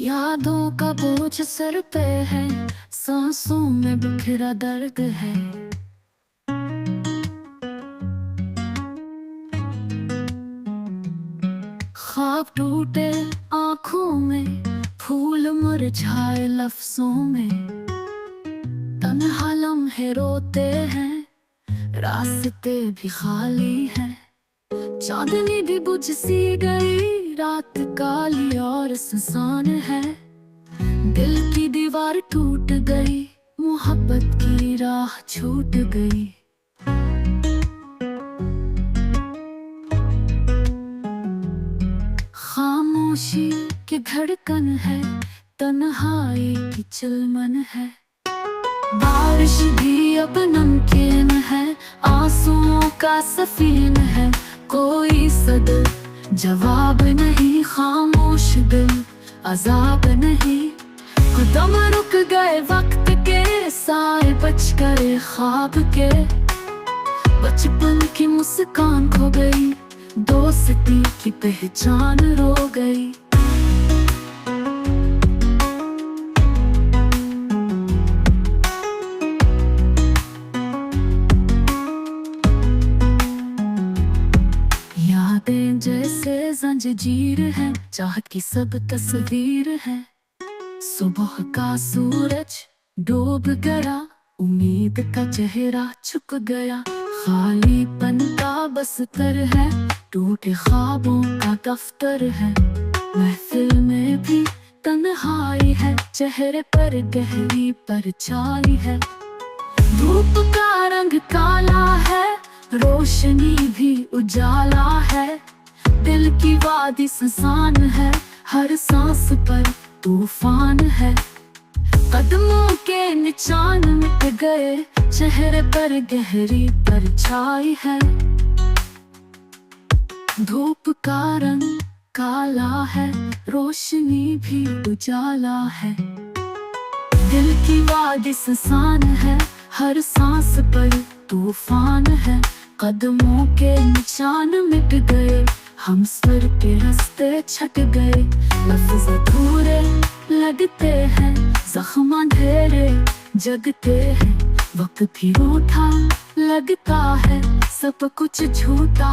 यादों का बोझ सर पे है, सांसों में बिखरा दर्द है। ख्वाब टूटे आंखों में, फूल मुरझाए लफ्जों में। तन्हा लम्हे रोते हैं, रास्ते भी खाली है। चांदनी भी बुझ सी गई, रात काली और सुनसान है। दिल की दीवार टूट गई, मोहब्बत की राह छूट गई। खामोशी की धड़कन है, तन्हाई की चिलमन है। बारिश भी अब नमकीन है, आंसुओं का सफीन है। कोई सद जवाब नहीं, खामोश दिल अजाब नहीं। कदम रुक गए वक्त के, साए बच गए ख्वाब के। बचपन की मुस्कान खो गई, दोस्ती की पहचान रो गई। यादें जैसे जंजीर है, चाहत की सब तस्वीर है। सुबह का सूरज डूब गया, उम्मीद का चेहरा छुप गया। खालीपन का बस्तर है, टूटे ख्वाबों का दफ्तर है। महफिल में भी तन्हाई है, चेहरे पर गहरी परछाई है। धूप का रंग काला है, रोशनी भी उजाला है। दिल की वादी सुनसान है, हर सांस पर तूफान है। कदमों के निशान मिट गए, चेहरे पर गहरी परछाई है। धूप का रंग काला है, रोशनी भी उजाला है। दिल की वादी सुनसान है, हर सांस पर तूफान है। कदमों के निशान मिट गए, हम सर के रास्ते छट गए। लफ्ज़ अधूरे लगते हैं, ज़ख्म अंधेरे जगते हैं। वक्त भी रूठा लगता है, सब कुछ झूठा